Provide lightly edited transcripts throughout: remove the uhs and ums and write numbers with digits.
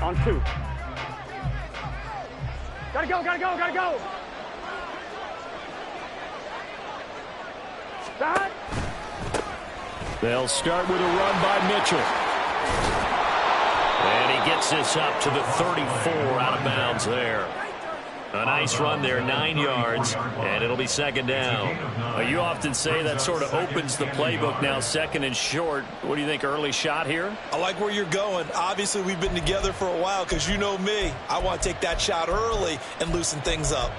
On 2. Gotta go, gotta go, gotta go. Back. They'll start with a run by Mitchell. And he gets this up to the 34 out of bounds there. A nice run there, 9 yards, and it'll be second down. You often say that sort of opens the playbook now, second and short. What do you think, early shot here? I like where you're going. Obviously, we've been together for a while because you know me. I want to take that shot early and loosen things up.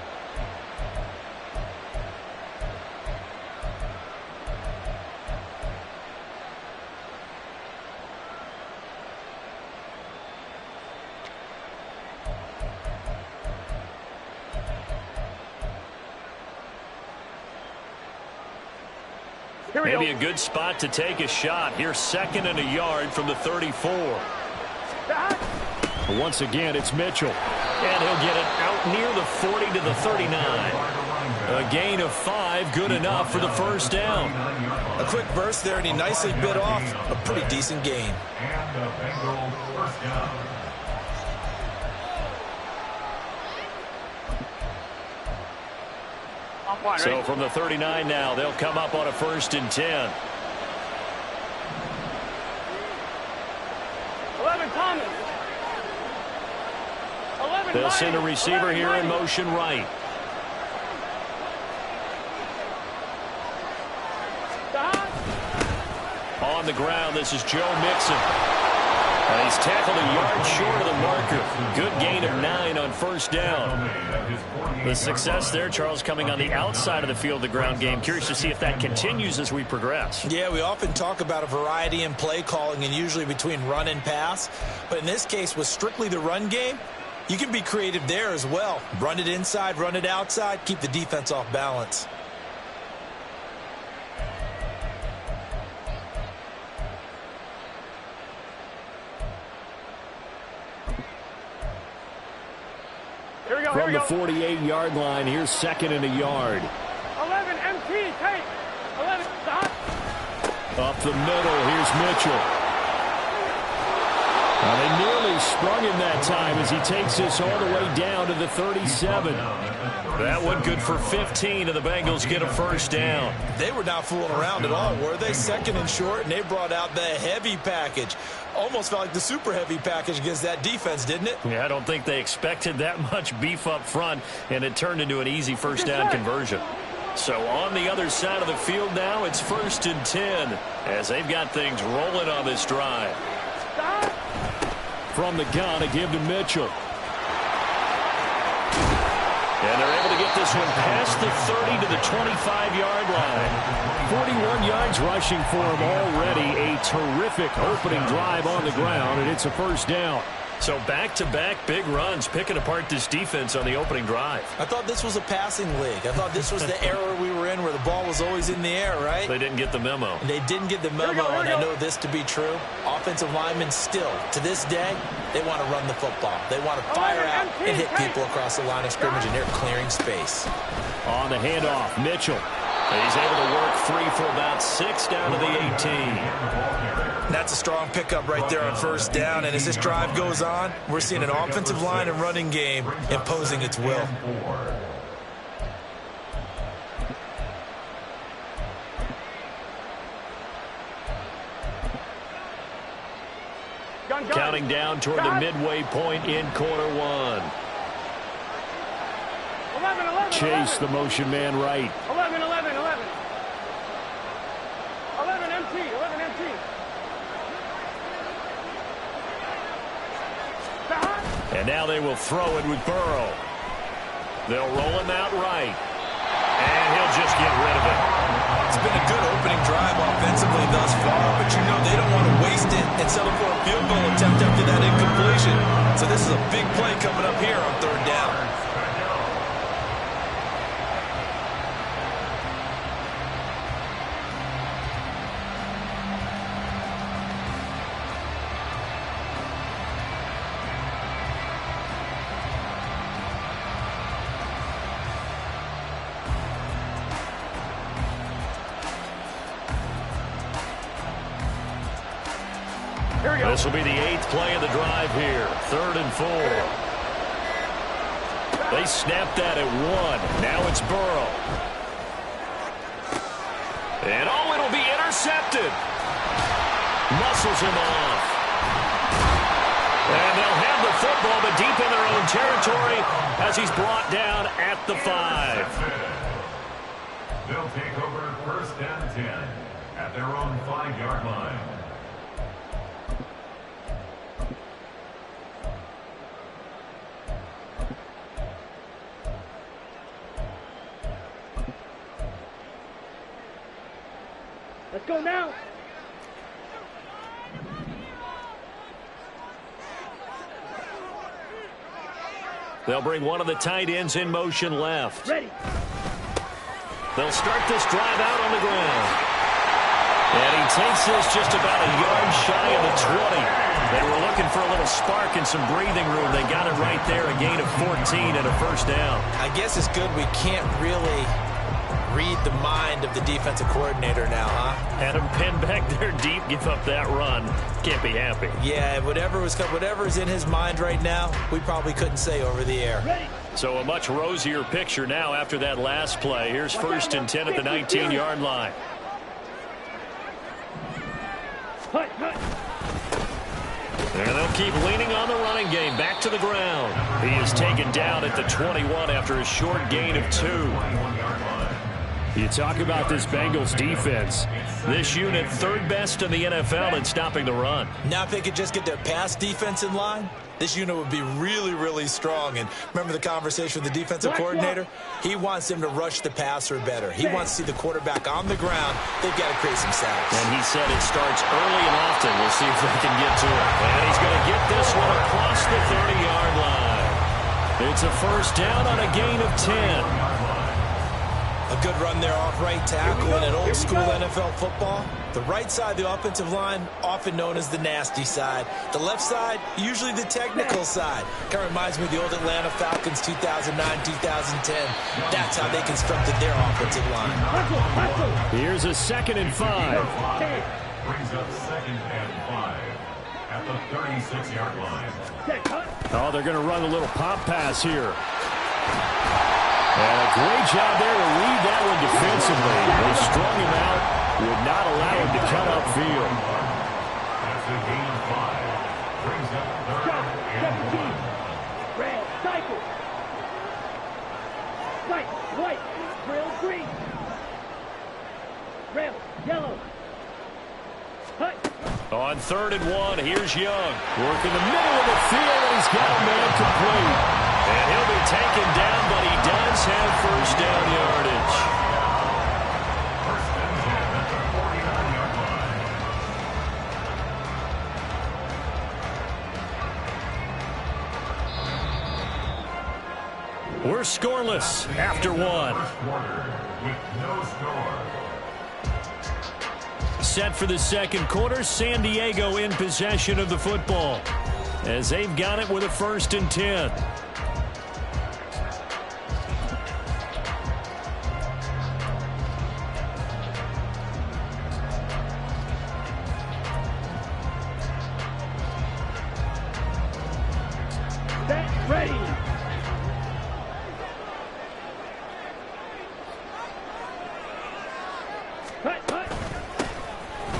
Maybe a good spot to take a shot. Here's second and a yard from the 34. Once again, it's Mitchell. And he'll get it out near the 40 to the 39. A gain of 5, good enough for the first down. A quick burst there, and he nicely bit off a pretty decent gain. And the Bengals first down. So from the 39 now, they'll come up on a 1st and 10. 11 Thomas. 11 They'll Mike. send a receiver 11 here in Mike. motion right. On the ground, this is Joe Mixon. And he's tackled a yard short of the marker. Good gain of 9 on first down. The success there, Charles, coming on the outside of the field, the ground game. Curious to see if that continues as we progress. Yeah, we often talk about a variety in play calling and usually between run and pass. But in this case, with strictly the run game, you can be creative there as well. Run it inside, run it outside, keep the defense off balance. From the 48-yard line, here's second and a yard. 11 MT, take. 11 stop. Up the middle, here's Mitchell. Well, they nearly sprung him that time as he takes this all the way down to the 37. That one good for 15, and the Bengals get a first down. They were not fooling around at all, were they? Second and short, and they brought out the heavy package. Almost felt like the super heavy package against that defense, didn't it? Yeah, I don't think they expected that much beef up front, and it turned into an easy first down conversion. So on the other side of the field now, it's 1st and 10 as they've got things rolling on this drive. From the gun, a give to Mitchell. And they're able to get this one past the 30 to the 25-yard line. 41 yards rushing for him already. A terrific opening drive on the ground, and it's a first down. So back-to-back big runs, picking apart this defense on the opening drive. I thought this was a passing league. I thought this was the era we were in where the ball was always in the air, right? They didn't get the memo. And they didn't get the memo, and I know this to be true. Offensive linemen still, to this day, they want to run the football. They want to fire out and hit people across the line of scrimmage, and they're clearing space. On the handoff, Mitchell. He's able to work free for about 6 down to the 18. That's a strong pickup right there on first down, and as this drive goes on, we're seeing an offensive line and running game imposing its will. Counting down toward the midway point in quarter one. 11, Chase, the motion man right. 11. 11 MT, 11 MT. And now they will throw it with Burrow. They'll roll him out right. And he'll just get rid of it. It's been a good opening drive offensively thus far, but you know they don't want to waste it and settle for a field goal attempt after that incompletion. So this is a big play coming up here on third down. Here we go. This will be the 8th play of the drive here. 3rd and 4. They snapped that at 1. Now it's Burrow. And it'll be intercepted. Muscles him off. And they'll have the football, but deep in their own territory as he's brought down at the 5. They'll take over 1st and 10 at their own 5-yard line. Let's go now. They'll bring one of the tight ends in motion left. Ready. They'll start this drive out on the ground. And he takes this just about a yard shy of the 20. They were looking for a little spark and some breathing room. They got it right there, a gain of 14 and a 1st down. I guess it's good we can't really read the mind of the defensive coordinator now, huh? Had him pinned back there deep, give up that run. Can't be happy. Yeah, whatever's in his mind right now, we probably couldn't say over the air. Ready. So a much rosier picture now after that last play. Here's 1st and 10 at the 19-yard line. Hut, hut. And they'll keep leaning on the running game. Back to the ground. He is taken down at the 21 after a short gain of 2. You talk about this Bengals defense. This unit 3rd best in the NFL in stopping the run. Now if they could just get their pass defense in line, this unit would be really, really strong. And remember the conversation with the defensive coordinator? He wants them to rush the passer better. He wants to see the quarterback on the ground. They've got to create some sacks. And he said it starts early and often. We'll see if they can get to it. And he's going to get this one across the 30-yard line. It's a 1st down on a gain of 10. A good run there off right tackle in an old-school NFL football. The right side of the offensive line, often known as the nasty side. The left side, usually the technical side. Kind of reminds me of the old Atlanta Falcons 2009, 2010. That's how they constructed their offensive line. Here's a 2nd and 5. Brings up 2nd and 5 at the 36-yard line. Oh, they're going to run a little pop pass here. And a great job there to read that one defensively. They strung him out, would not allow him to cut upfield. That's a gain of 5. Brings up 3rd and 1. Red, cycle. White, white, grill, green. Red, yellow. Hut. On 3rd and 1, here's Young. Working the middle of the field, and he's got a man complete. And he'll be taken down, but he does have 1st down yardage. 1st and 10 at the 49-yard line. We're scoreless after 1. First quarter with no score. Set for the 2nd quarter, San Diego in possession of the football as they've got it with a 1st and 10. Set, ready.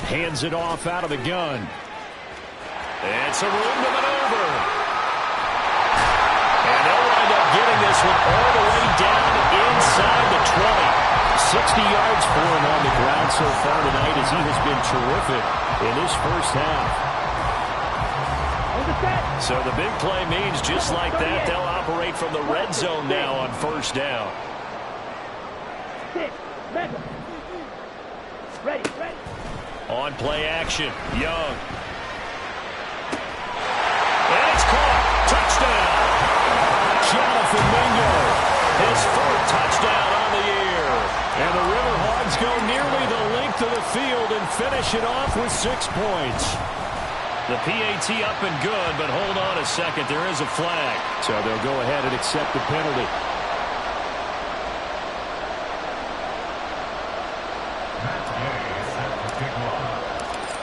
Hands it off out of the gun. It's a room to maneuver. And they'll wind up getting this one all the way down inside the 20. 60 yards for him on the ground so far tonight as he has been terrific in this 1st half. So the big play means just like that, they'll operate from the red zone now on 1st down. Ready, ready. On play action, Young. And it's caught. Touchdown. Jonathan Mingo, his 4th touchdown on the year. And the RiverHogs go nearly the length of the field and finish it off with 6 points. The PAT up and good, but hold on a second. There is a flag. So they'll go ahead and accept the penalty.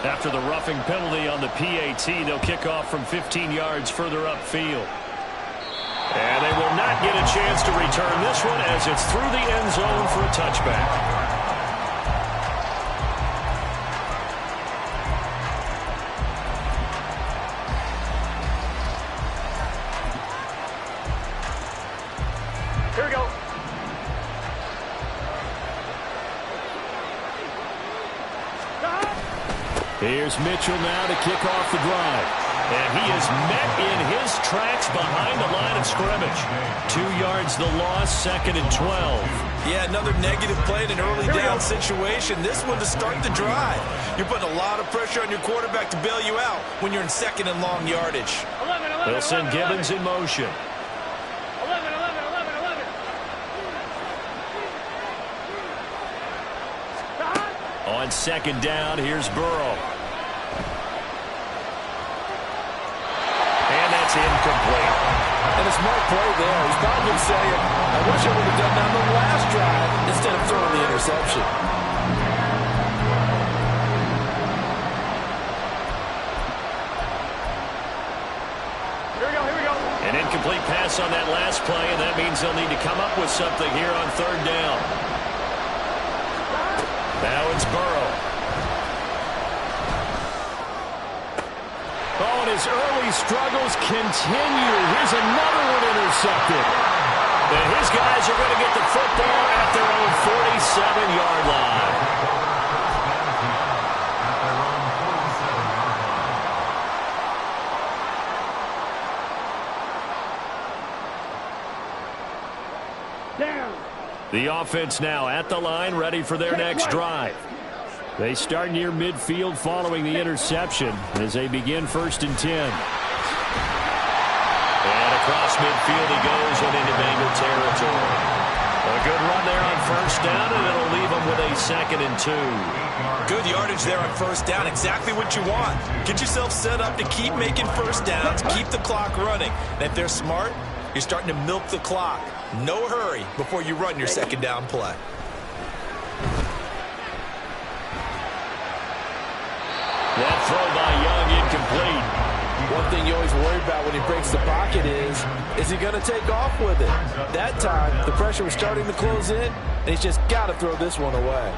After the roughing penalty on the PAT, they'll kick off from 15 yards further upfield. And they will not get a chance to return this one as it's through the end zone for a touchback. Here we go. Here's Mitchell now to kick off the drive. And he is met in his tracks behind the line of scrimmage. 2 yards the loss, 2nd and 12. Yeah, another negative play in an early down situation. This one to start the drive. You're putting a lot of pressure on your quarterback to bail you out when you're in 2nd and long yardage. 11, They'll send Gibbons in motion. 11. On 2nd down, here's Burrow. And that's incomplete. And a smart play there. He's probably saying, I wish I would have done that on the last drive instead of throwing the interception. Here we go. An incomplete pass on that last play, and that means they'll need to come up with something here on 3rd down. Now it's Burrow. Oh, and his early struggles continue. Here's another one intercepted. And his guys are going to get the football at their own 47-yard line. Down. The offense now at the line, ready for their next drive. They start near midfield following the interception as they begin 1st and 10. And across midfield he goes and into Bengal territory. A good run there on 1st down, and it'll leave them with a 2nd and 2. Good yardage there on 1st down. Exactly what you want. Get yourself set up to keep making 1st downs, keep the clock running. And if they're smart, you're starting to milk the clock. No hurry before you run your 2nd down play. That throw by Young incomplete. One thing you always worry about when he breaks the pocket is he going to take off with it? That time, the pressure was starting to close in, and he's just got to throw this one away.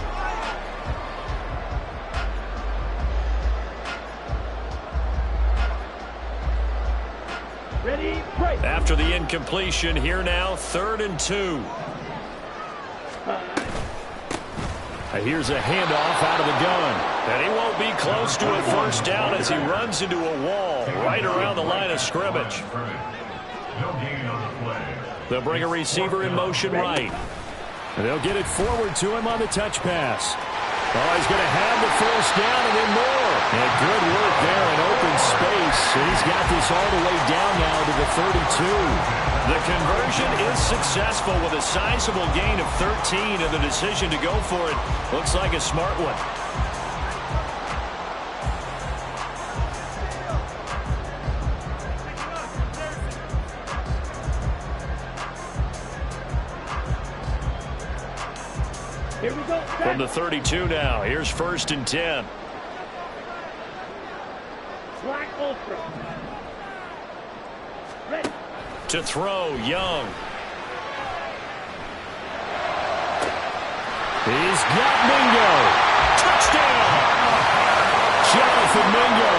Ready, break. After the incompletion, here now, 3rd and 2. Here's a handoff out of the gun. And he won't be close to a 1st down as he runs into a wall right around the line of scrimmage. They'll bring a receiver in motion right. And they'll get it forward to him on the touch pass. Oh, he's going to have the 1st down and then more. And good work there in open space. And he's got this all the way down now to the 32. The conversion is successful with a sizable gain of 13, and the decision to go for it looks like a smart one. Here we go. From the 32 now, here's 1st and 10. Black ultra. Ready. To throw, Young. He's got Mingo. Touchdown! Jonathan Mingo.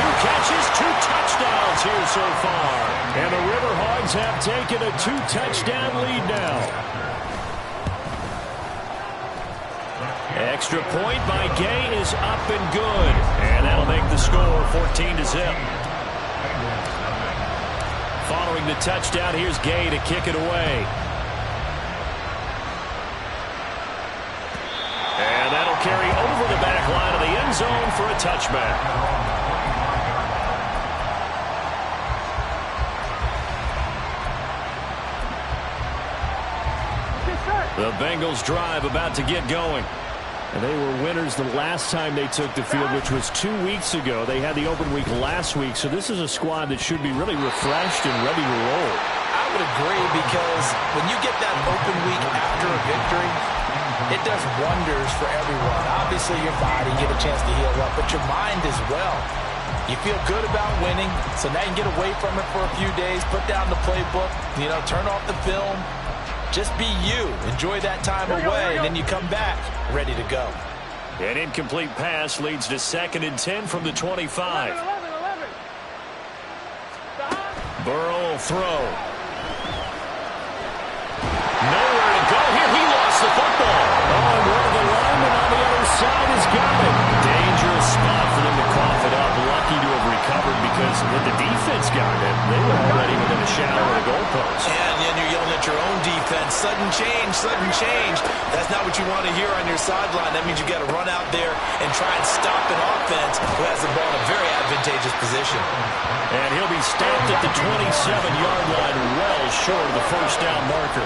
2 catches, 2 touchdowns here so far. And the RiverHogs have taken a 2-touchdown lead now. Extra point by Gay is up and good. And that'll make the score 14-0. Following the touchdown, here's Gay to kick it away. And that'll carry over the back line of the end zone for a touchback. The Bengals drive about to get going. And they were winners the last time they took the field, which was 2 weeks ago. They had the open week last week, so this is a squad that should be really refreshed and ready to roll. I would agree, because when you get that open week after a victory, It does wonders for everyone. Obviously, your body, get a chance to heal up, but your mind as well. You feel good about winning, so now you can get away from it for a few days, put down the playbook, turn off the film. Just be you. Enjoy that time away, and then you come back ready to go. An incomplete pass leads to 2nd and 10 from the 25. 11. Burrow will throw. Nowhere to go here. He lost the football. Oh, and one of the linemen on the other side has got it. Dangerous spot for them to cough it up. Lucky to have recovered because with the defense got it, they were already within a shadow of the goalpost. And then you're yelling at your own defense. Sudden change, sudden change. That's not what you want to hear on your sideline. That means you got to run out there and try and stop an offense who has the ball in a very advantageous position. And he'll be stopped at the 27-yard line, well short of the first down marker.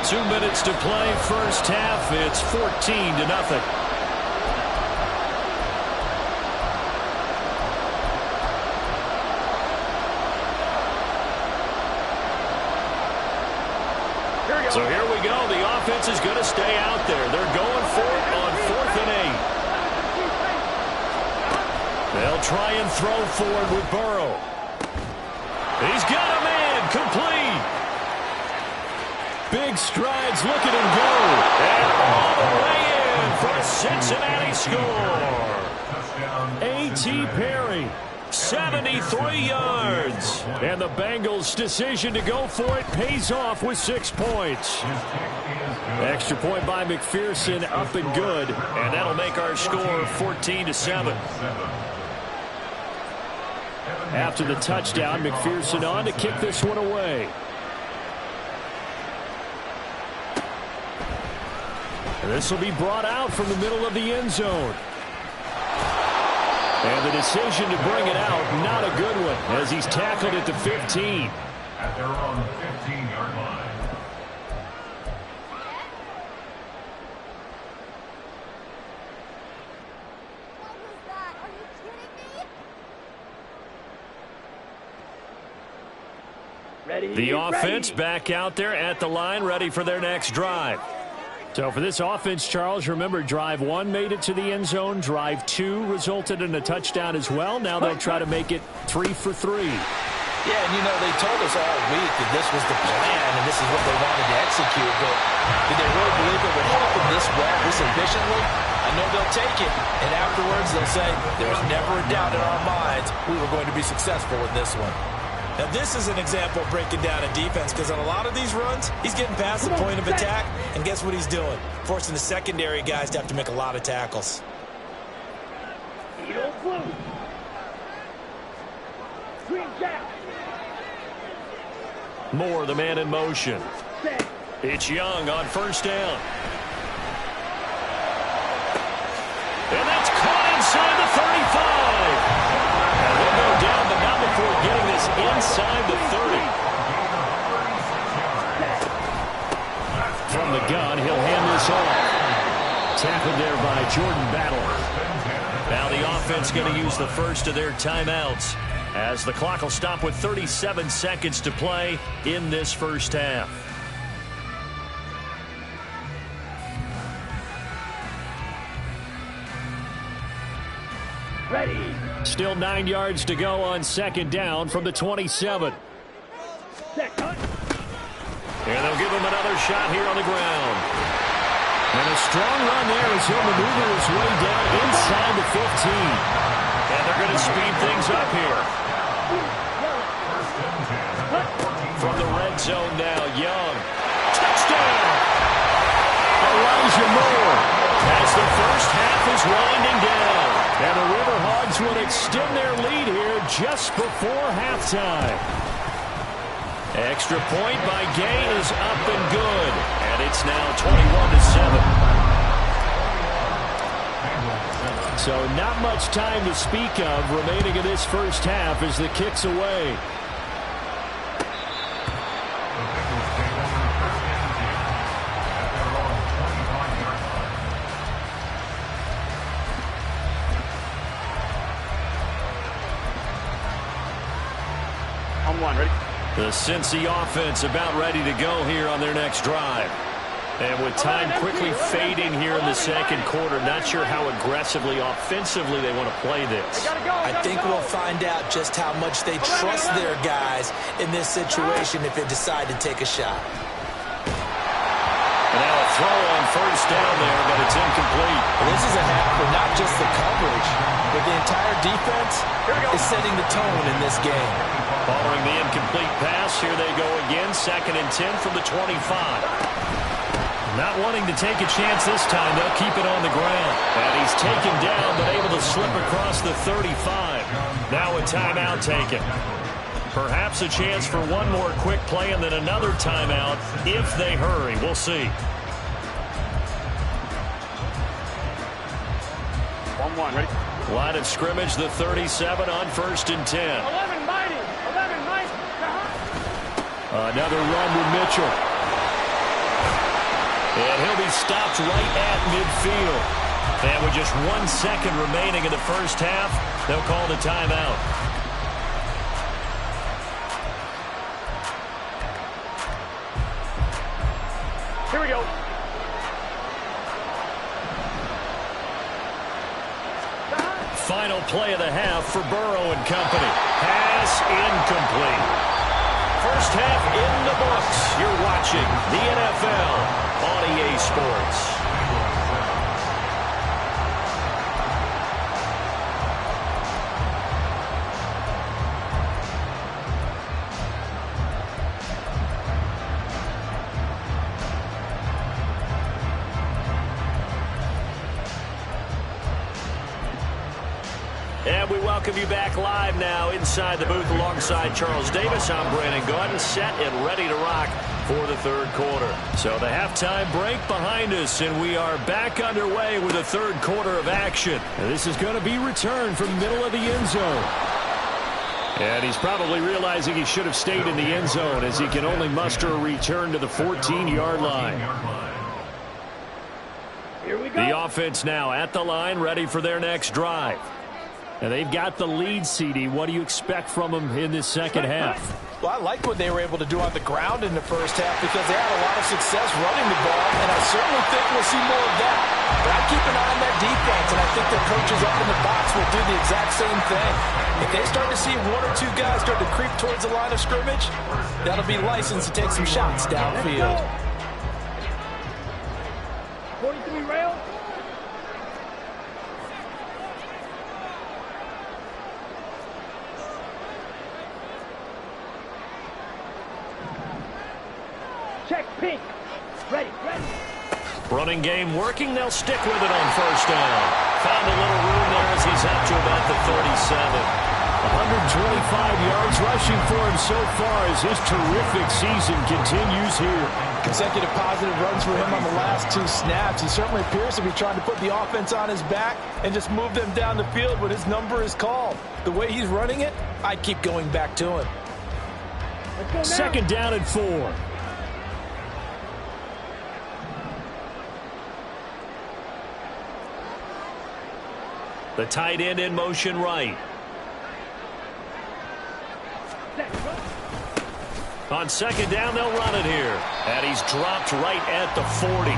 2 minutes to play, first half. It's 14-0. So here we go. The offense is going to stay out there. They're going for it on 4th and 8. They'll try and throw forward with Burrow. He's got a man complete. Big strides. Look at him go. And all the way in for a Cincinnati score. A.T. Perry. 73 yards. And the Bengals' decision to go for it pays off with 6 points. Extra point by McPherson, up and good. And that'll make our score 14-7. After the touchdown, McPherson on to kick this one away. And this will be brought out from the middle of the end zone. And the decision to bring it out, not a good one, as he's tackled at the 15. At their own 15-yard line. What was that? Are you kidding me? The offense back out there at the line, ready for their next drive. So for this offense, Charles, remember, drive 1 made it to the end zone. Drive 2 resulted in a touchdown as well. Now they'll try to make it 3 for 3. Yeah, and they told us all week that this was the plan and this is what they wanted to execute, but did they really believe it would happen this well, this efficiently? I know they'll take it, and afterwards they'll say, there was never a doubt in our minds we were going to be successful in this one. Now, this is an example of breaking down a defense because on a lot of these runs, he's getting past the point of attack, and guess what he's doing? Forcing the secondary guys to have to make a lot of tackles. Moore, the man in motion. It's Young on first down. And that's caught inside the 35. And they'll go down, but not before getting this inside the 30. From the gun, he'll hand this off. Tackled there by Jordan Battle. Now the offense going to use the first of their timeouts, as the clock will stop with 37 seconds to play in this first half. Ready. Still 9 yards to go on second down from the 27. Second. And they'll give him another shot here on the ground. And a strong run there as he'll maneuver his way down inside the 15. And they're going to speed things up here. From the red zone now, Young. Touchdown! Elijah Moore as the first half is winding down. And the RiverHogs will extend their lead here just before halftime. Extra point by Gay is up and good. And it's now 21-7. So not much time to speak of remaining in this first half as the kick's away. On one, ready? The Cincy offense about ready to go here on their next drive. And with time quickly fading here in the second quarter, not sure how aggressively, offensively they want to play this. I think we'll find out just how much they trust their guys in this situation if they decide to take a shot. And now a throw on first down there, but it's incomplete. Well, this is a half for not just the coverage, but the entire defense is setting the tone in this game. Following the incomplete pass, here they go again, 2nd and 10 from the 25. Not wanting to take a chance this time, they'll keep it on the ground. And he's taken down, but able to slip across the 35. Now a timeout taken. Perhaps a chance for one more quick play and then another timeout if they hurry. We'll see. 1-1, ready? Line of scrimmage, the 37 on 1st and 10. 11 mighty. 11 mighty. Another run with Mitchell. And he'll be stopped right at midfield. And with just 1 second remaining in the first half, they'll call the timeout. Here we go. Final play of the half for Burrow and company. Pass incomplete. First half in the books. You're watching the NFL on EA Sports. And we welcome you back live now inside the booth alongside Charles Davis. I'm Brandon Gordon, set and ready to rock for the third quarter. So the halftime break behind us, and we are back underway with the third quarter of action. And this is going to be returned from the middle of the end zone. And he's probably realizing he should have stayed in the end zone as he can only muster a return to the 14-yard line. Here we go. The offense now at the line, ready for their next drive. And they've got the lead, CD. What do you expect from them in this second half? Well, I like what they were able to do on the ground in the first half because they had a lot of success running the ball, and I certainly think we'll see more of that. But I keep an eye on that defense, and I think their coaches up in the box will do the exact same thing. If they start to see one or two guys start to creep towards the line of scrimmage, that'll be licensed to take some shots downfield. 43 rail. Check pink. Ready, ready. Running game working. They'll stick with it on first down. Found a little room there as he's up to about the 37. 125 yards rushing for him so far as his terrific season continues here. Consecutive positive runs for him on the last 2 snaps. He certainly appears to be trying to put the offense on his back and just move them down the field when his number is called. The way he's running it, I keep going back to him. Let's go now. Second down and 4. The tight end in motion right. On second down, they'll run it here. And he's dropped right at the 40.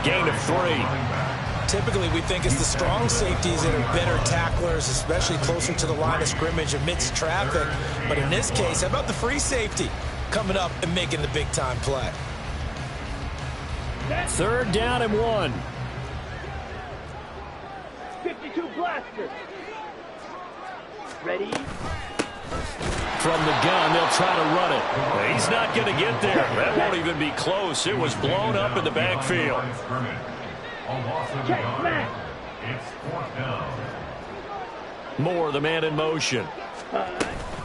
Gain of 3. Typically, we think it's the strong safeties that are better tacklers, especially closer to the line of scrimmage amidst traffic. But in this case, how about the free safety coming up and making the big-time play? Third down and 1. 52 blaster. Ready. From the gun, they'll try to run it. He's not going to get there. That won't even be close. It was blown up in the backfield. Check, smack. It's 4th down. Moore, the man in motion.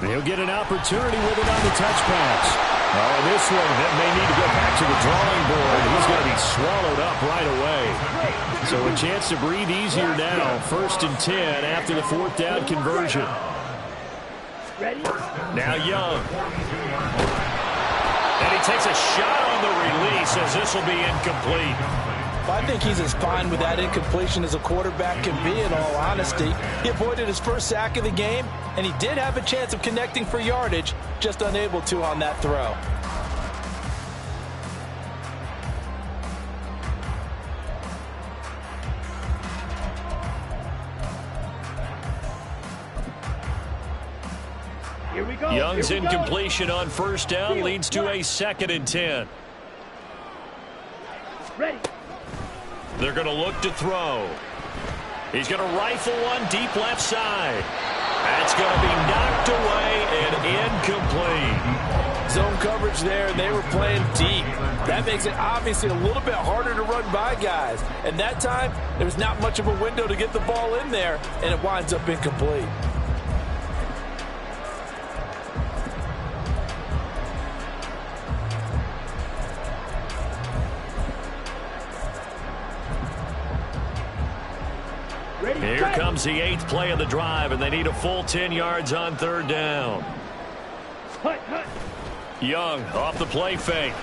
He'll get an opportunity with it on the touch pass. Oh, this one may need to go back to the drawing board. He's going to be swallowed up right away. So a chance to breathe easier now. 1st and 10 after the 4th down conversion. Ready. Now Young. And he takes a shot on the release as this will be incomplete. I think he's as fine with that incompletion as a quarterback can be, in all honesty. He avoided his first sack of the game, and he did have a chance of connecting for yardage, just unable to on that throw. Here we go. Young's Here we go. incompletion on first down leads to a 2nd and 10. Ready. They're going to look to throw. He's going to rifle one deep left side. That's going to be knocked away and incomplete. Zone coverage there, and they were playing deep. That makes it obviously a little bit harder to run by guys. And that time, there's not much of a window to get the ball in there, and it winds up incomplete. Here comes the 8th play of the drive, and they need a full 10 yards on 3rd down. Young off the play fake.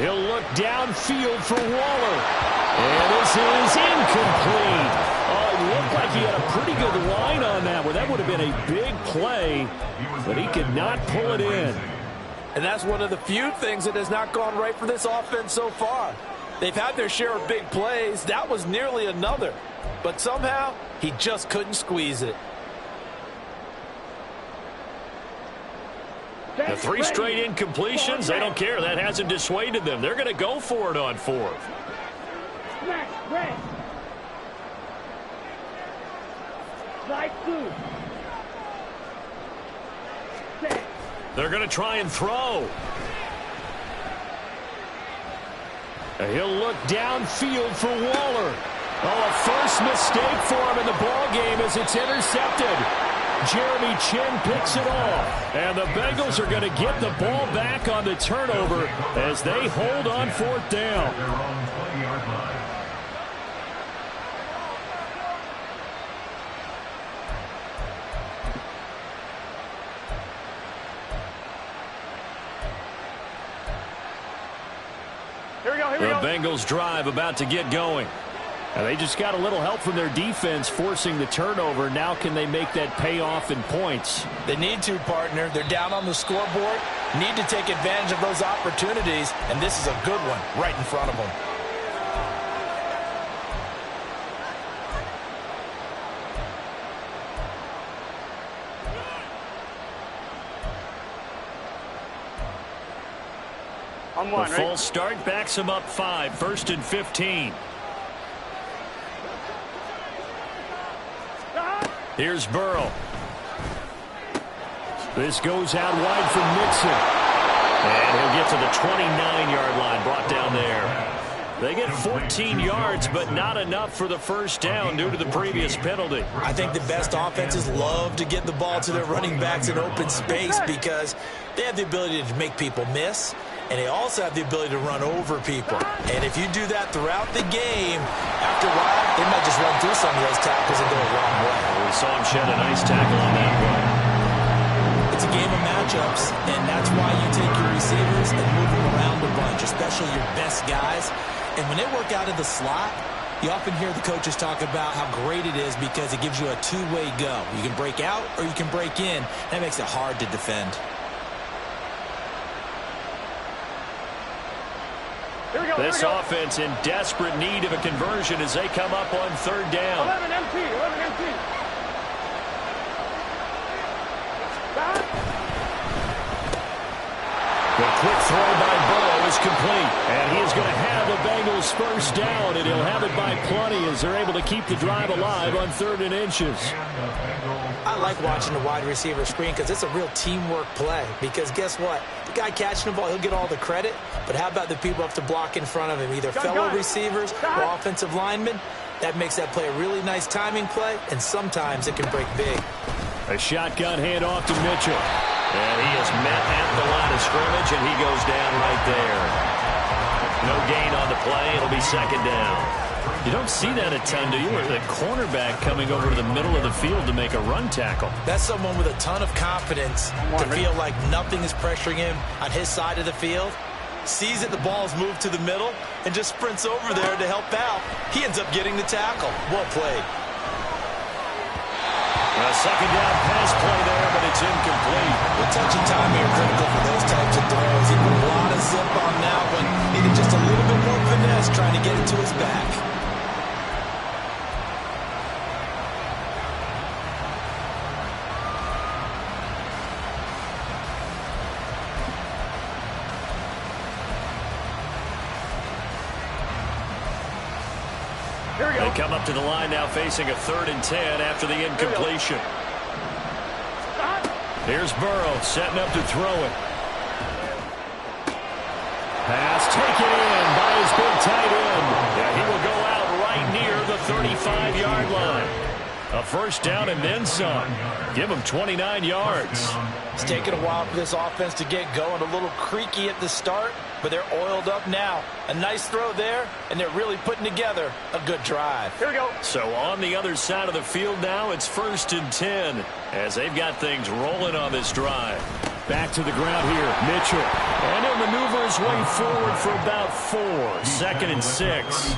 He'll look downfield for Waller. And this is incomplete. Oh, it looked like he had a pretty good line on that one. That would have been a big play, but he could not pull it in. And that's one of the few things that has not gone right for this offense so far. They've had their share of big plays. That was nearly another. But somehow, he just couldn't squeeze it. The 3 straight incompletions, they don't care. That hasn't dissuaded them. They're going to go for it on 4th. They're going to try and throw. He'll look downfield for Waller. Oh, a first mistake for him in the ball game as it's intercepted. Jeremy Chin picks it off. And the Bengals are going to get the ball back on the turnover as they hold on 4th down. Their own 20-yard line. The Bengals drive about to get going. And they just got a little help from their defense forcing the turnover. Now can they make that pay off in points? They need to, partner. They're down on the scoreboard. Need to take advantage of those opportunities. And this is a good one right in front of them. The false start backs him up 5, 1st and 15. Here's Burrow. This goes out wide for Mixon. And he'll get to the 29-yard line, brought down there. They get 14 yards, but not enough for the first down due to the previous penalty. I think the best offenses love to get the ball to their running backs in open space because they have the ability to make people miss, and they also have the ability to run over people. And if you do that throughout the game, after a while, they might just run through some of those tackles and go a long way. We saw him shed a nice tackle on that one. It's a game of matchups, and that's why you take your receivers and move them around a bunch, especially your best guys. And when they work out of the slot, you often hear the coaches talk about how great it is because it gives you a two-way go. You can break out or you can break in. That makes it hard to defend. This offense in desperate need of a conversion as they come up on 3rd down. 11 empty. The quick throw by Burrow is complete. And he is going to have the Bengals first down, and he'll have it by plenty as they're able to keep the drive alive on 3rd and inches. I like watching the wide receiver screen because it's a real teamwork play. Because guess what? The guy catching the ball, he'll get all the credit. But how about the people up to block in front of him, either fellow receivers or offensive linemen? That makes that play a really nice timing play, and sometimes it can break big. A shotgun handoff to Mitchell. And he is met at the line of scrimmage, and he goes down right there. No gain on the play. It'll be 2nd down. You don't see that a ton, do you? Where the cornerback coming over to the middle of the field to make a run tackle. That's someone with a ton of confidence to feel like nothing is pressuring him on his side of the field. Sees that the ball's moved to the middle and just sprints over there to help out. He ends up getting the tackle. Well played. A 2nd down pass play there, but it's incomplete. The touch and time here critical for those types of throws. He put a lot of zip on that one. Needed just a little bit more finesse trying to get it to his back. come up to the line now facing a 3rd and 10 after the incompletion. Here's Burrow setting up to throw it. Pass taken in by his big tight end. Yeah, he will go out right near the 35-yard line. A first down and then some. Give him 29 yards. It's taken a while for this offense to get going. A little creaky at the start, but they're oiled up now. A nice throw there, and they're really putting together a good drive. Here we go. So on the other side of the field now, it's 1st and 10 as they've got things rolling on this drive. Back to the ground here, Mitchell. And he'll maneuver his way forward for about 4. 2nd and 6.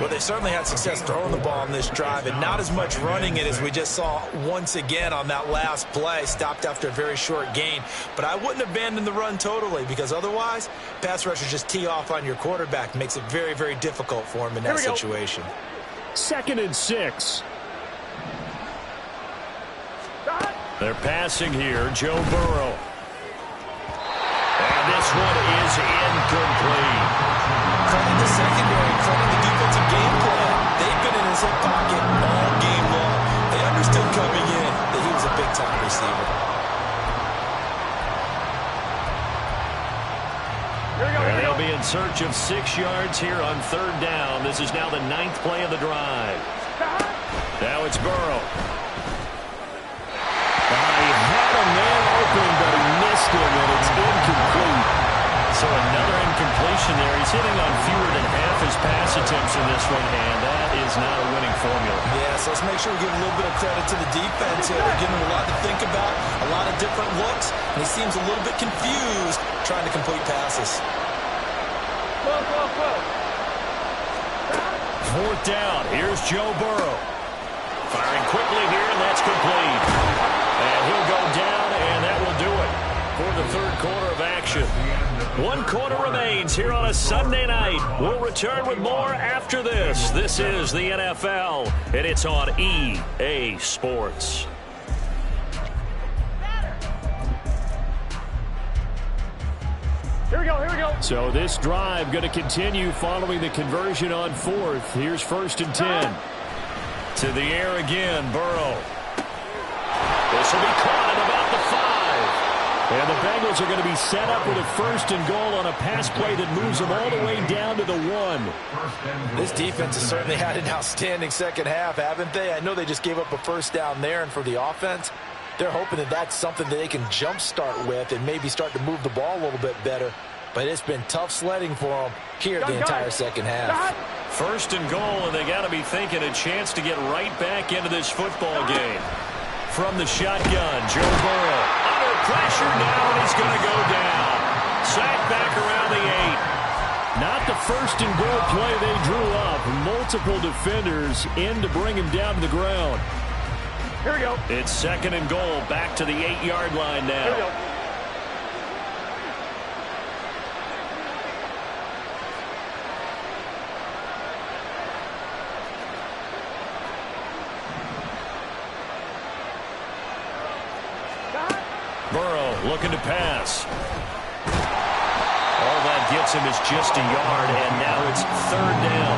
Well, they certainly had success throwing the ball on this drive and not as much running it as we just saw once again on that last play. Stopped after a very short gain. But I wouldn't abandon the run totally because otherwise, pass rushers just tee off on your quarterback. Makes it very, very difficult for him in that situation. 2nd and 6. They're passing here, Joe Burrow. And this one is incomplete. Credit the secondary, credit the defensive game plan. They've been in his hip pocket all game long. They understood coming in that he was a big-time receiver. And they'll be in search of 6 yards here on 3rd down. This is now the 9th play of the drive. Now it's Burrow. He had a man open, but he missed him, and it's incomplete. So another incompletion there. He's hitting on fewer than half his pass attempts in this one, and that is not a winning formula. Yeah, so let's make sure we give a little bit of credit to the defense here. They're giving him a lot to think about, a lot of different looks, and he seems a little bit confused trying to complete passes. 4th down. Here's Joe Burrow. Firing quickly here, and that's complete. And he'll go down, and that will do it for the 3rd quarter of action. 1 quarter remains here on a Sunday night. We'll return with more after this. This is the NFL, and it's on EA Sports. Here we go. So this drive going to continue following the conversion on 4th. Here's 1st and 10. To the air again, Burrow. This will be caught at about the 5. And the Bengals are going to be set up with a 1st and goal on a pass play that moves them all the way down to the 1. This defense has certainly had an outstanding second half, haven't they? I know they just gave up a first down there, and for the offense, they're hoping that that's something that they can jumpstart with and maybe start to move the ball a little bit better. But it's been tough sledding for them here the entire second half. 1st and goal, and they got to be thinking a chance to get right back into this football game. From the shotgun, Joe Burrow. Under pressure now, and he's going to go down. Sacked back around the 8. Not the 1st and goal play they drew up. Multiple defenders in to bring him down to the ground. Here we go. It's 2nd and goal, back to the 8-yard line now. Here we go. Burrow looking to pass. All that gets him is just a yard, and now it's 3rd down.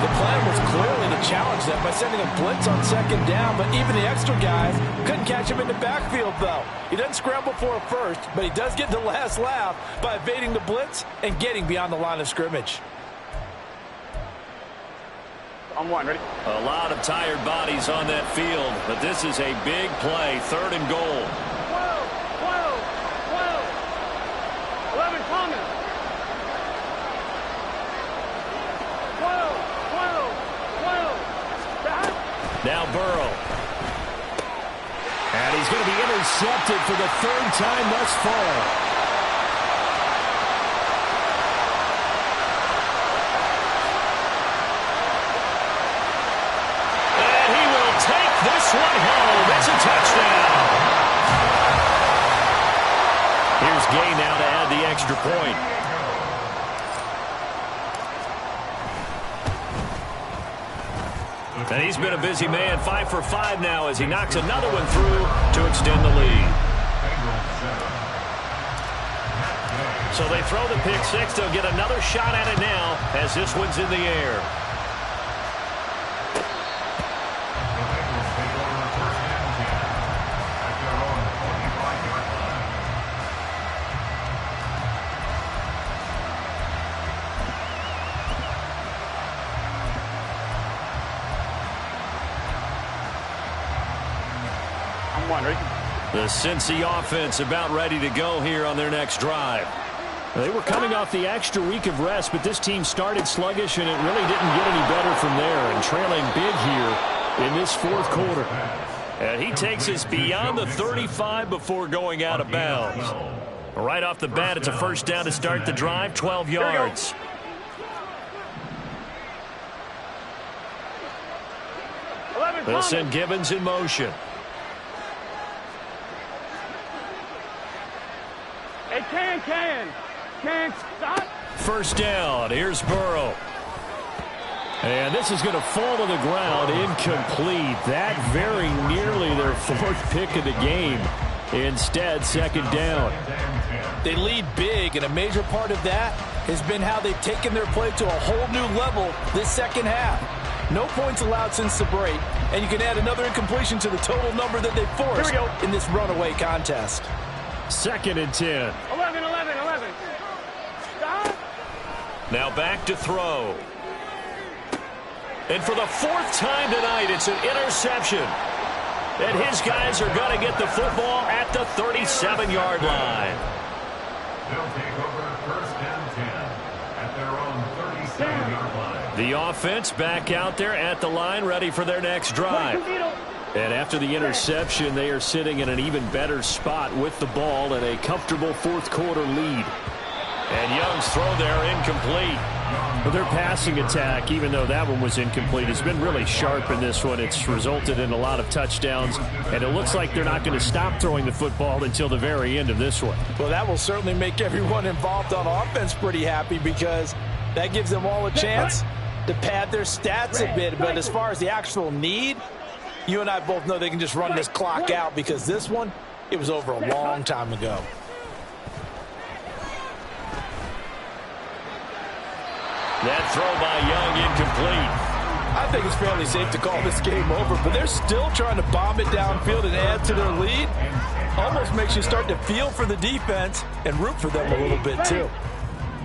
The plan was clearly to challenge them by sending a blitz on 2nd down, but even the extra guys couldn't catch him in the backfield, though. He doesn't scramble for a first, but he does get the last laugh by evading the blitz and getting beyond the line of scrimmage. On 1, ready? A lot of tired bodies on that field, but this is a big play, 3rd and goal. 11 coming. 12. Now Burrow. And he's going to be intercepted for the 3rd time thus far. And he will take this one home. It's a touchdown. Here's Gay now to add the extra point. And he's been a busy man, 5 for 5 now as he knocks another one through to extend the lead. So they throw the pick 6. They'll get another shot at it now as this one's in the air. On one, ready? The Cincy offense about ready to go here on their next drive. They were coming off the extra week of rest, but this team started sluggish, and it really didn't get any better from there, and trailing big here in this fourth quarter. And he takes us beyond the 35 before going out of bounds. Right off the bat, it's a first down to start the drive, 12 yards. They'll send Gibbons in motion. Hey, can, stop. First down, here's Burrow. And this is going to fall to the ground, incomplete. That very nearly their fourth pick of the game. Instead, second down. They lead big, and a major part of that has been how they've taken their play to a whole new level this second half. No points allowed since the break, and you can add another incompletion to the total number that they've forced in this runaway contest. Second and 10. 11. Stop. Now back to throw. And for the fourth time tonight, it's an interception. And his guys are going to get the football at the 37-yard line. They'll take over first and 10 at their own 37-yard line. The offense back out there at the line, ready for their next drive. And after the interception, they are sitting in an even better spot with the ball and a comfortable fourth quarter lead. And Young's throw there incomplete. But their passing attack, even though that one was incomplete, has been really sharp in this one. It's resulted in a lot of touchdowns, and it looks like they're not going to stop throwing the football until the very end of this one. Well, that will certainly make everyone involved on offense pretty happy, because that gives them all a chance to pad their stats a bit. But as far as the actual need, you and I both know they can just run this clock out, because this one, it was over a long time ago. That throw by Young incomplete. I think it's fairly safe to call this game over, but they're still trying to bomb it downfield and add to their lead. Almost makes you start to feel for the defense and root for them a little bit too.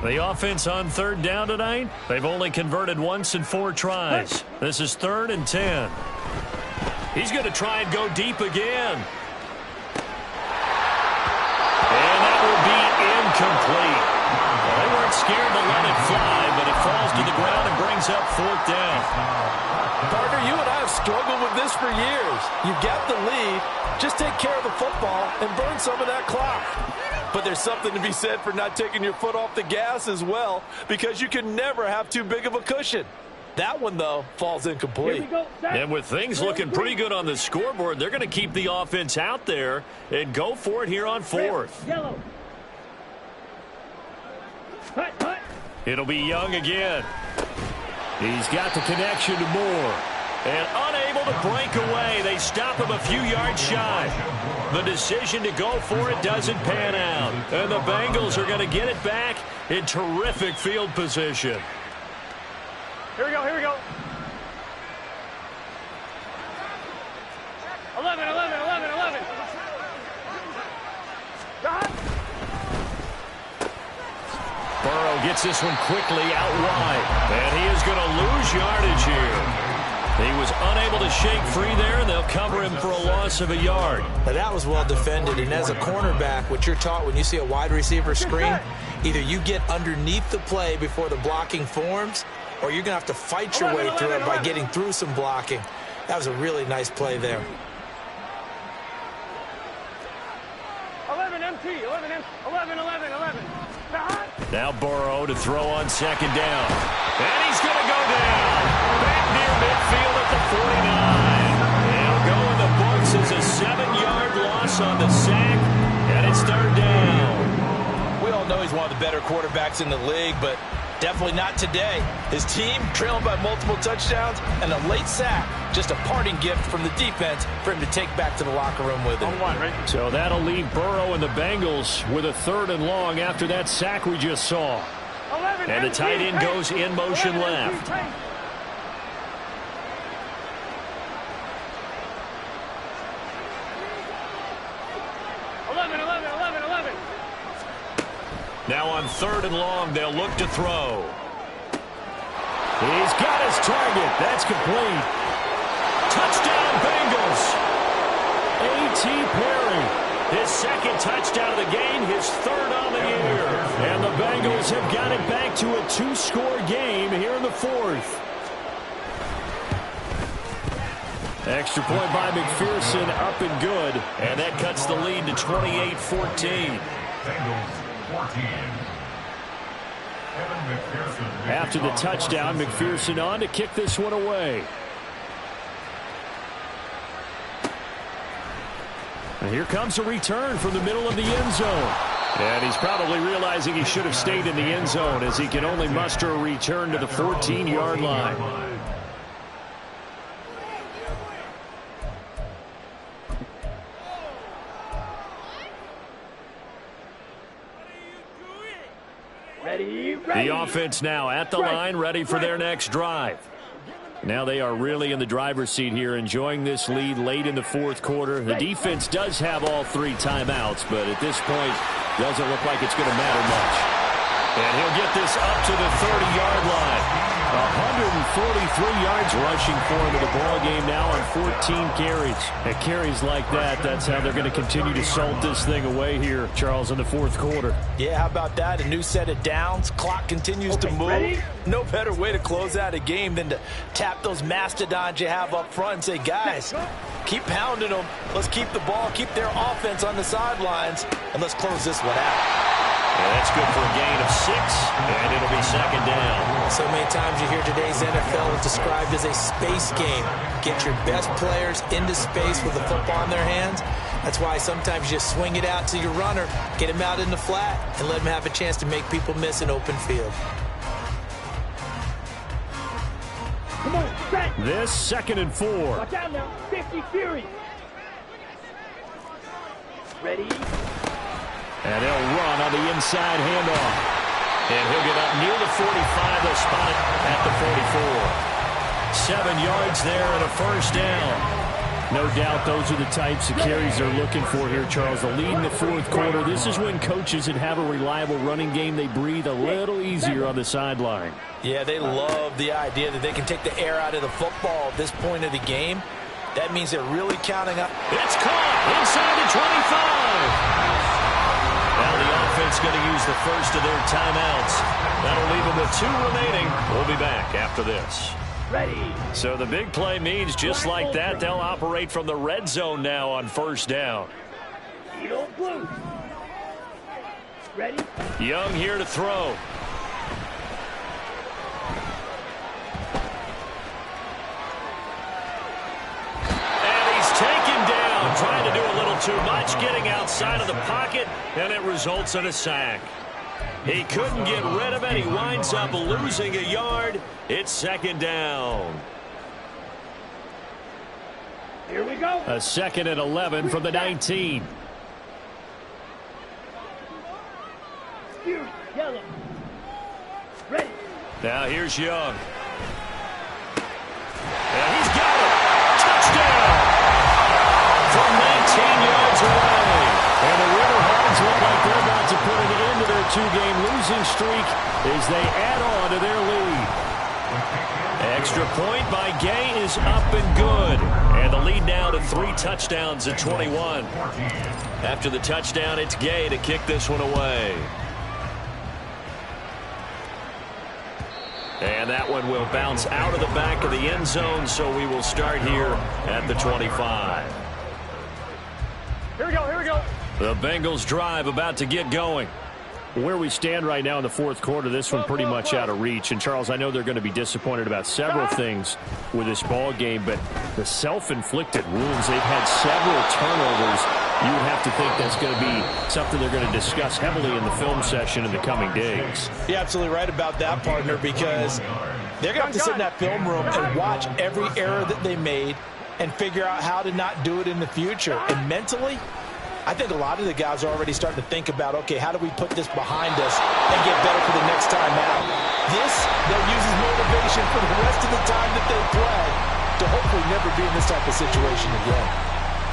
The offense on third down tonight, they've only converted once in 4 tries. This is 3rd and 10. He's going to try and go deep again. And that will be incomplete. They weren't scared to let it fly, but it falls to the ground and brings up 4th down. Partner, you and I have struggled with this for years. You've got the lead. Just take care of the football and burn some of that clock. But there's something to be said for not taking your foot off the gas as well, because you can never have too big of a cushion. That one, though, falls incomplete. And with things looking pretty good on the scoreboard, they're going to keep the offense out there and go for it here on 4th. Yellow. It'll be Young again. He's got the connection to Moore. And unable to break away. They stop him a few yards shy. The decision to go for it doesn't pan out. And the Bengals are going to get it back in terrific field position. Here we go. 11. Burrow gets this one quickly out wide. And he is going to lose yardage here. He was unable to shake free there, and they'll cover him for a loss of a yard. Now that was well defended, and as a cornerback, what you're taught when you see a wide receiver screen, either you get underneath the play before the blocking forms, or you're going to have to fight your way through it by getting through some blocking. That was a really nice play there. 11 MT. Now Burrow to throw on second down. And he's going to go down. Back near midfield at the 49. He'll go in the books as a 7-yard loss on the sack. And it's 3rd down. We all know he's one of the better quarterbacks in the league, but definitely not today. His team trailing by multiple touchdowns, and a late sack, just a parting gift from the defense for him to take back to the locker room with him. On one, right? So that'll leave Burrow and the Bengals with a 3rd and long after that sack we just saw. 11 And the tight end goes in motion left. 11. Now on 3rd and long, they'll look to throw. He's got his target. That's complete. Touchdown, Bengals. 8 A.T. Perry, his second touchdown of the game, his third on the year. And the Bengals have got it back to a 2-score game here in the fourth. Extra point by McPherson, up and good. And that cuts the lead to 28-14. Bengals 14. After the touchdown, McPherson on to kick this one away. And here comes a return from the middle of the end zone. And he's probably realizing he should have stayed in the end zone as he can only muster a return to the 14-yard line. Ready. The offense now at the line, ready for their next drive. Now they are really in the driver's seat here, enjoying this lead late in the fourth quarter. The defense does have all 3 timeouts, but at this point, doesn't look like it's going to matter much. And he'll get this up to the 30-yard line. 143 yards rushing for him in the ball game now on 14 carries. And carries like that, that's how they're going to continue to salt this thing away here, Charles, in the fourth quarter. Yeah, how about that? A new set of downs. Clock continues to move. Ready? No better way to close out a game than to tap those mastodons you have up front and say, guys, keep pounding them. Let's keep the ball, keep their offense on the sidelines, and let's close this one out. And that's good for a gain of 6, and it'll be second down. So many times you hear today's NFL described as a space game. Get your best players into space with the football in their hands. That's why sometimes you just swing it out to your runner, get him out in the flat, and let him have a chance to make people miss an open field. Come on, set. This 2nd and 4. Watch out now. 50 Fury. Ready. And they'll run on the inside handoff. And he'll get up near the 45. They'll spot it at the 44. 7 yards there and a first down. No doubt those are the types of carries they're looking for here, Charles. The lead in the fourth quarter. This is when coaches that have a reliable running game, they breathe a little easier on the sideline. Yeah, they love the idea that they can take the air out of the football at this point of the game. That means they're really counting up. It's caught inside the 25. Now the offense going to use the first of their timeouts. That'll leave them with 2 remaining. We'll be back after this. Ready. So the big play means just like that, they'll operate from the red zone now on first down. Eagle blue. Ready. Young here to throw. And he's taken down, trying to do a little too much, getting outside of the pocket, and it results in a sack. He couldn't get rid of it. He winds up losing a yard. It's second down. Here we go. A 2nd and 11 from the 19. Fury. Yellow. Ready. Now here's Young. And he's got it. Touchdown. From 19 yards away. And the RiverHogs look like they're about to put an end to their 2-game losing streak as they add on to their lead. Extra point by Gay is up and good. And the lead now to 3 touchdowns at 21. After the touchdown, it's Gay to kick this one away. And that one will bounce out of the back of the end zone, so we will start here at the 25. Here we go. Here we go. The Bengals drive about to get going. Where we stand right now in the fourth quarter, this one pretty much out of reach. And, Charles, I know they're going to be disappointed about several things with this ball game, but the self-inflicted wounds, they've had several turnovers. You would have to think that's going to be something they're going to discuss heavily in the film session in the coming days. You're absolutely right about that, partner, because they're going to have to sit in that film room and watch every error that they made and figure out how to not do it in the future. And mentally, I think a lot of the guys are already starting to think about, okay, how do we put this behind us and get better for the next time out? This, they'll use as motivation for the rest of the time that they play to hopefully never be in this type of situation again.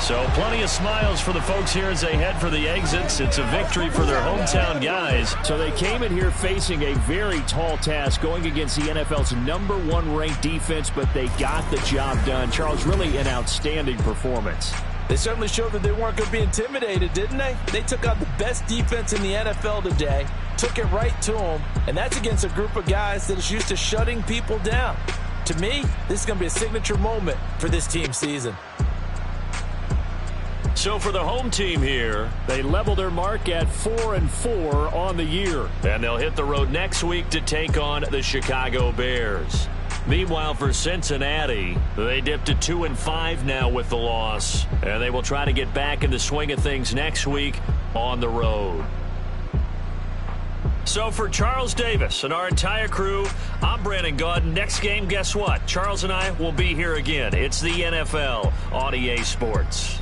So plenty of smiles for the folks here as they head for the exits. It's a victory for their hometown guys. So they came in here facing a very tall task, going against the NFL's #1 ranked defense, but they got the job done. Charles, really an outstanding performance. They certainly showed that they weren't going to be intimidated, didn't they? They took on the best defense in the NFL today, took it right to them, and that's against a group of guys that is used to shutting people down. To me, this is going to be a signature moment for this team season. So for the home team here, they level their mark at 4-4 on the year. And they'll hit the road next week to take on the Chicago Bears. Meanwhile, for Cincinnati, they dipped to 2-5 now with the loss. And they will try to get back in the swing of things next week on the road. So for Charles Davis and our entire crew, I'm Brandon Gaudin. Next game, guess what? Charles and I will be here again. It's the NFL on EA Sports.